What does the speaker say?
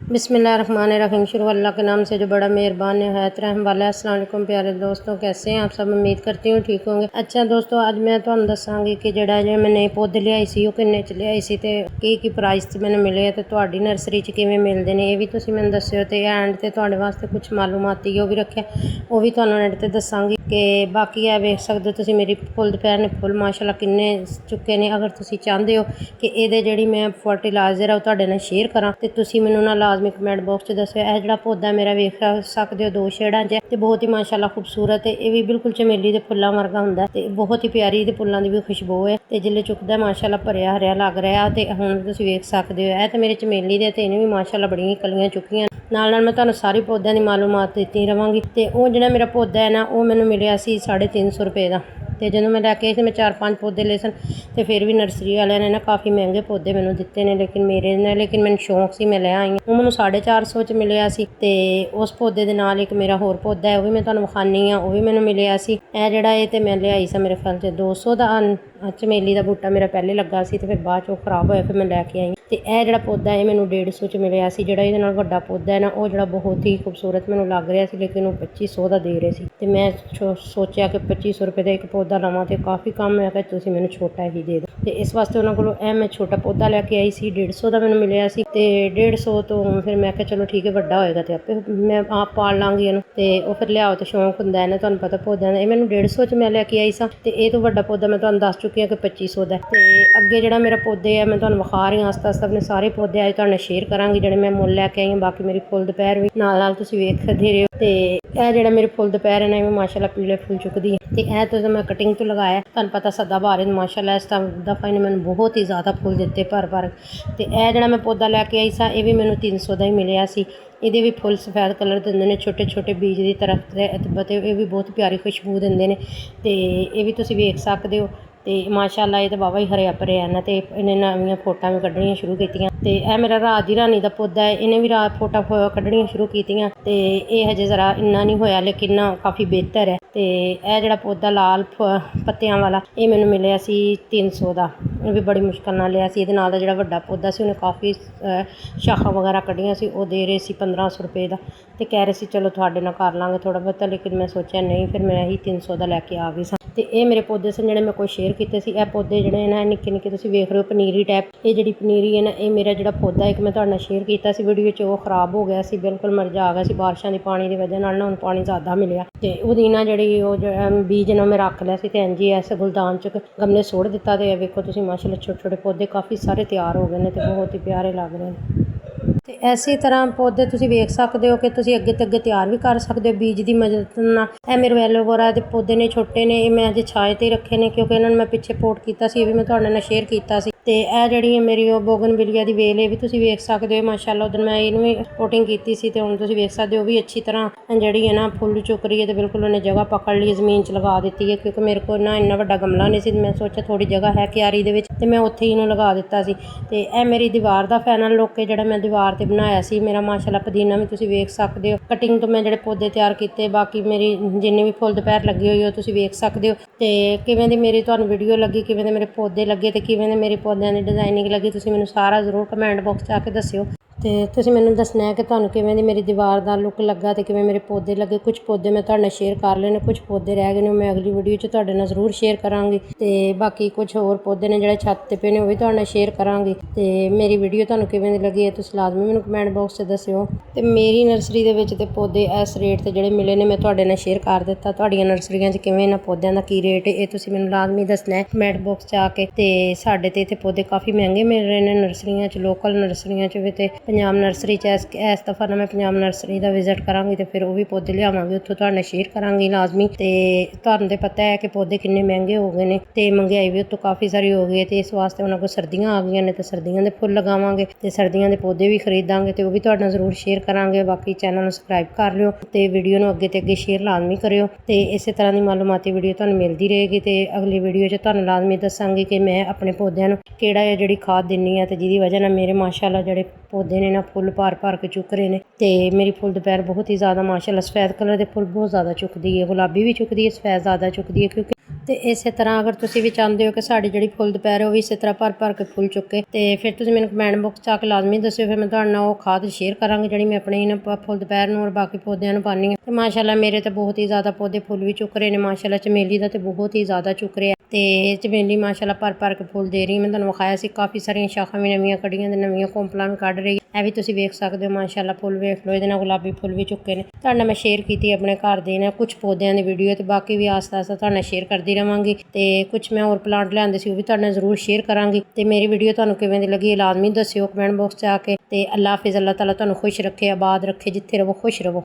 बिस्मिल्लाहिर्रहमानिर्रहीम। शुरू अल्लाह के नाम से जो बड़ा मेहरबान है रहम वाला। अस्सलाम वालेकुम प्यारे दोस्तों, कैसे हैं आप सब? उम्मीद करती हूँ ठीक होंगे। अच्छा दोस्तों, अज मैं तुहानू दसांगी कि जिहड़ा जे मैं नए पौधे लियाई सी ओह किन्ने च लियाई सी ते की प्राइस च मैनूं मिले ते तुहाडी नर्सरी च किवें मिलदे ने ये भी तुसीं मैनूं दस्सिओ ते एंड ते तुहाडे वास्ते कुछ मालूमाती ओह भी रखेआ ओह भी तुहानूं एंड ते दसांगी कि बाकी है वेख सकदे हो तुसीं मेरी फुल दोपहर ने फुल माशाअल्लाह किन्ने चुके ने। अगर तुसीं चाहते हो कि ये जिहड़ी मैं फर्टिलाइजर है तुहाडे नाल शेयर करां ते तुसीं मैनूं ना लाजमी कमेंट बॉक्स च दस्सिओ। यह जिहड़ा पौधा मेरा वेख सकते हो 2 शेडां च ते बहुत ही माशाअल्लाह खूबसूरत है। ये भी बिल्कुल चमेली के फुल्लां वर्गा हुंदा ते बहुत ही प्यारी इहदे फुल्लां दी भी खुशबू है ते जिल्ले चुकदा माशाअल्लाह भरिया हरिया लग रहा ते हुण तुसीं वेख सकदे हो। ते मेरे चमेली दे ते इहने भी माशाअल्लाह बड़ियां कलियां चुकियां। नाल मैं तुहानूं सारी पौधों की मालूमात देती रवांगी। ते ओह जिहड़ा मेरा पौधा है ना ओह मैनूं मिलिया सी 350 रुपए का। तो जो मैं लैके आई थी मैं 4-5 पौधे ले सन तो फिर भी नर्सरी वाले ने ना काफ़ी महंगे पौधे मैनूं दिते ने लेकिन मैनूं शौक सी मैं लै आई हूँ। वो मैनूं 450 च मिलिया सी ते उस पौधे दे नाल एक मेरा होर पौधा है वह भी मैं तुहानूं विखानी हाँ। वह भी मैनूं मिलिया सी। जिहड़ा ये मैं लियाई सा मेरे ख्याल से 200 का चमेली का बूटा मेरा पहले लगा सी ते फिर बाद चों खराब होया फिर मैं लैके आई। तो यह जिहड़ा पौधा है मैनूं 150 च मिलिया सी। जिहड़ा इहदे नाल वड्डा पौधा है ना वह जिहड़ा बहुत ही खूबसूरत मैनूं लग रहा सी लेकिन वह 2500 का दे रहे सी। ते मैं सोचा कि 2500 रुपए का एक पौधा लवां तो काफ़ी कम है कि तुसीं मैनूं छोटा ही दे दो। तो इस वास्ते उन्होंने कोलों मैं छोटा पौधा लैके आई सी 150 का मैनूं मिलिया सी। ते 150 तो फिर मैं चलो ठीक है वड्डा होएगा तो आपे मैं आप पाल लाँगी इहनूं। ते ओह फिर लियाओ तो शौक हुंदा है ना, तुहानूं पता पौधों का। ये मैनूं 150 च मैं लैके आई सा ते ये तो वड्डा पौधा मैं तुहानूं दस चुकी हाँ कि 2500 का। ते अगे जिहड़ा मेरा पौधे है मैं तुहानूं विखा रही हूँ आस्ता आस्ता अपने सारे पौधे अज तुहाडे नाल शेयर करांगी जिहड़े मैं मुल लैके आई हूँ। बाकी मेरी फुल दोपहर भी नाल तुसीं वेखदे रहिओ। ते यह जिहड़ा मेरे फुल दोपहर है ना ये माशाअल्लाह पीले फुल चुकदी है। ते यह तो मैं कटिंग तो लगाया तुहानूं पता सदाबहार माशाअल्लाह इस दफ़ा इन्हें मैनूं बहुत ही ज़्यादा फुल दिते भर भर। ते यह जिहड़ा मैं पौधा लैके आई सा ये भी मैनूं 300 का ही मिलिया सी। ये भी फुल सफेद कलर देंदे ने छोटे छोटे बीज की तरफ ते ये भी बहुत प्यारी खुशबू देंदे ने। ते ये भी तुसीं वेख सकदे हो। तो माशाअल्लाह ये तो वाहवा ही हरिया भरिया ना। तो इन्हें नवीं फोटा भी कड्ढनियां शुरू कीतियां। ते यह मेरा रात दी रानी का पौधा है इन्हें भी रात फोटा कड्ढनियां शुरू कीतियां। ते यह हजे ज़रा इन्ना नहीं होया लेकिन ना काफ़ी बेहतर है। तो यह जिहड़ा पौधा लाल पत्तियां वाला ये मैनूं मिलिया सी 300 का। ये भी बड़ी मुश्किल नाल लिया सी। इहदे नाल दा जिहड़ा वड्डा पौधा सी उन्हें काफ़ी शाखां वगैरह कड्ढियां सी। वो दे रहे सी 1500 रुपए का। तो कह रहे सी चलो तुहाडे नाल कर लांगे थोड़ा बहुता लेकिन मैं सोचा नहीं फिर मैं ही 300 का लैके आ गई सा। तो ये मेरे पौधे सन जिहड़े मैं कोई शेयर किए सी। यह पौधे जिहड़े ना निक्के निक्के तुसीं वेख रहे हो पनीरी टाइप। ये जिहड़ी पनीरी है ना ये मेरा जिहड़ा पौधा एक मैं तुहाडे नाल शेयर किया सी वीडियो च वो खराब हो गया सी बिल्कुल मरझा गया सी बारिशां दी पानी की वजह नाल ना। हुण पानी ज़्यादा मिलिया ते ओहदी ना जिहड़ी बीज ना मैं रख लिया सी ते इंज ही इस गुलदान च गमले सुੱਟ दिता। तो वेखो तुसीं माशाअल्लाह छोटे छोटे पौधे काफ़ी सारे तैयार हो गए हैं तो बहुत ही प्यारे लग रहे हैं। तो इसी तरह पौधे तुसीं वेख सकते हो कि तुसीं अगे तो अगे तैयार भी कर सकते हो बीज की मदद नाल। यह मेरे एलोवेरा के पौधे ने छोटे ने ये मैं अजे छाए ते रखे ने क्योंकि इन्होंने मैं पिछे पोट किया सी। ये भी मैं तुहाडे नाल शेयर किया सी। ते यह जिहड़ी मेरी बोगनविलिया की वेल ये भी तुसीं वेख सकते हो माशाअल्लाह उधर मैं इनू भी पोटिंग की सी। तो हुण तुसीं वेख सकते हो भी अच्छी तरह जिहड़ी है ना फुल चुक रही है। तो बिल्कुल उन्हें जगह पकड़ ली जमीन च लगा दी है क्योंकि मेरे को ना इन्ना वड्डा गमला नहीं सी। मैं सोचा थोड़ी जगह है क्यारी दे विच ते मैं उत्थे इनू लगा दिता सी। ते यह मेरी दीवार का फैनल लुक है जिहड़ा मैं दीवार ते बनाया सी। मेरा माशाअल्लाह पुदीना भी तुसीं वेख सकते हो कटिंग तो मैं जिहड़े पौधे तैयार किए। बाकी मेरी जिन्नी भी फुल दोपहर लगी हुई हो तुसीं वेख सकते हो। तो किवें दी मेरी तुहानूं वीडियो लगी किवें दे मेरे पौधे लगे ते किवें दे मेरे पौधों की डिजाइनिंग लगी तुसीं मैनूं सारा जरूर कमेंट बॉक्स च आके दस्सिओ। तो तुसीं मैनूं दसना है कि तुहानूं किवें दी मेरी दीवार का लुक लगा तो किवें मेरे पौधे लगे। कुछ पौधे मैं तुहाडे नाल शेयर कर लए ने कुछ पौधे रह गए ने मैं अगली वीडियो च तुहाडे नाल जरूर शेयर करांगी। तो बाकी कुछ होर पौधे ने जिहड़े छत ते पे ने वो भी तुहाडे नाल शेयर करांगी। तो मेरी वीडियो तुहानूं किवें दी लगी है तुसीं लाजमी मैनूं कमेंट बॉक्स च दस्सिओ। तो मेरी नर्सरी दे विच ते पौधे इस रेट ते जिहड़े मिले ने मैं तुहाडे नाल शेयर कर दित्ता। तुहाडीआं नर्सरियां च किवें इन्हां पौधों का की रेट है ये तुसीं मैनूं लाजमी दसना है कमेंट बॉक्स च आके। तो साडे ते इत्थे पौधे काफ़ी महंगे मिल रहे हैं नर्सरियां च लोकल नर्सरियां च भी। ते पंजाब नर्सरी च इस दफ़ा ना मैं पंजाब नर्सरी का विजिट करांगी तो फिर वो भी पौधे लियावांगी उत्थों तुहाडे नाल शेयर करांगी लाजमी। तो तुहानूं तो पता है कि पौधे किन्ने महंगे हो गए हैं तो महंगाई भी उत्तों काफ़ी सारी हो गई है। तो इस वास्ते हुण अगों सर्दियां आ गई ने तो सर्दियों के फुल लगावांगे तो सर्दियों के पौधे भी खरीदांगे तो वो भी तुहाडे नाल जरूर शेयर करांगे। बाकी चैनल नूं सबसक्राइब कर लिओ तो वीडियो नूं अगे ते अगे शेयर लाजमी करिओ। तो इस तरह की मालूमाती वीडियो तुहानूं मिलती रहेगी। तो अगली वीडियो च तुहानूं लाजमी दसांगी कि मैं अपने पौधों नूं किहड़ा जिहड़ी खाद दिंदी है तो जिहदी वजह नाल मेरे माशाअल्लाह जिहड़े ਪੌਦੇ ਨੇ ਨਾ ਫੁੱਲ ਭਰ ਕੇ ਚੁੱਕ ਰਹੇ ਨੇ। ਤੇ ਮੇਰੀ ਫੁੱਲ ਦੁਪਹਿਰ ਬਹੁਤ ਹੀ ਜ਼ਿਆਦਾ ਮਾਸ਼ਾਅੱਲਾ ਸਫੈਦ ਕਲਰ ਦੇ ਫੁੱਲ ਬਹੁਤ ਜ਼ਿਆਦਾ ਚੁੱਕਦੀ ਹੈ, ਗੁਲਾਬੀ ਵੀ ਚੁੱਕਦੀ ਹੈ, ਸਫੈਦ ਜ਼ਿਆਦਾ ਚੁੱਕਦੀ ਹੈ। ਕਿਉਂਕਿ ਤੇ ਇਸੇ ਤਰ੍ਹਾਂ ਅਗਰ ਤੁਸੀਂ ਵੀ ਚਾਹੁੰਦੇ ਹੋ ਕਿ ਸਾਡੀ ਜਿਹੜੀ ਫੁੱਲ ਦੁਪਹਿਰ ਹੈ ਉਹ ਵੀ ਇਸੇ ਤਰ੍ਹਾਂ ਭਰ ਕੇ ਫੁੱਲ ਚੁੱਕੇ, ਤੇ ਫਿਰ ਤੁਸੀਂ ਮੈਨੂੰ ਕਮੈਂਟ ਬਾਕਸ 'ਚ ਆ ਕੇ ਲਾਜ਼ਮੀ ਦੱਸਿਓ। ਫਿਰ ਮੈਂ ਤੁਹਾਡੇ ਨਾਲ ਉਹ ਖਾਦ ਸ਼ੇਅਰ ਕਰਾਂਗੀ ਜਿਹੜੀ ਮੈਂ ਆਪਣੇ ਇਹਨਾਂ ਫੁੱਲ ਦੁਪਹਿਰ ਨੂੰ ਔਰ ਬਾਕੀ ਪੌਦਿਆਂ ਨੂੰ ਪਾਉਂਦੀ ਹਾਂ। ਤੇ ਮਾਸ਼ਾਅੱਲਾ ਮੇਰੇ ਤਾਂ ਬਹੁਤ ਹੀ ਜ਼ਿਆਦਾ ਪੌਦੇ ਫੁੱਲ ਵੀ ਚੁੱਕ ਰਹੇ ਨੇ। ਮਾਸ਼ਾਅੱਲਾ ਚਮੇਲੀ ਦਾ ਤੇ ਬਹੁਤ ਹੀ ਜ਼ਿਆਦਾ ਚੁੱਕ ਰਿਹਾ, ਤੇ ਚਮੇਲੀ ਮਾਸ਼ਾਅੱਲਾ ਭਰ ਕੇ ਫੁੱਲ ਦੇ ਰਹੀ। ਮੈਂ ਤੁਹਾਨੂੰ ਵਿਖਾਇਆ ਸੀ ਕਾਫੀ ਸਾਰੀਆਂ ਸ਼ਾਖਾਂ ਵੀ ਨਵੀਆਂ ਕੱਢੀਆਂ ਤੇ ਨਵੀਆਂ ਕੋਂਪਲਾਂ ਵੀ ਕੱਢ ਰਹੀ। ਇਹ ਵੀ ਤੁਸੀਂ ਵੇਖ ਸਕਦੇ ਹੋ ਮਾਸ਼ਾਅੱਲਾ ਫੁੱਲ ਵੇਖ ਲਓ, ਇਹਦੇ ਨਾਲ ਗੁਲਾਬੀ ਫੁੱਲ ਵੀ ਚੁੱਕੇ ਨੇ। ਤੁਹਾਡੇ ਨਾਲ ਮੈਂ ਸ਼ੇਅਰ ਕੀਤੀ ਆਪਣੇ ਘਰ ਦੇ ਨਾ ਕੁਝ ਪੌਦਿਆਂ ਦੀ ਵੀਡੀਓ, ਤੇ ਬਾਕੀ ਵੀ ਆਸਤਾ ਤੁਹਾਡੇ ਨਾਲ ਸ਼ੇਅਰ ਕਰਦੀ ਰਹਾਂਗੀ। ਤੇ ਕੁਝ ਮੈਂ ਹੋਰ ਪਲਾਂਟ ਲਿਆਂਦੇ ਸੀ ਉਹ ਵੀ ਤੁਹਾਡੇ ਨਾਲ ਜ਼ਰੂਰ ਸ਼ੇਅਰ ਕਰਾਂਗੀ। ਤੇ ਮੇਰੀ ਵੀਡੀਓ ਤੁਹਾਨੂੰ ਕਿਵੇਂ ਦੀ ਲੱਗੀ ਲਾਜ਼ਮੀ ਦੱਸਿਓ ਕਮੈਂਟ ਬਾਕਸ 'ਚ ਆ ਕੇ। ਤੇ ਅੱਲਾ ਹਾਫਿਜ਼, ਅੱਲਾਹ ਤਾਲਾ ਤੁਹਾਨੂੰ ਖੁਸ਼ ਰੱਖੇ, ਆਬਾਦ ਰੱਖੇ, ਜਿੱਥੇ ਰਹੋ ਖੁਸ਼ ਰਹੋ।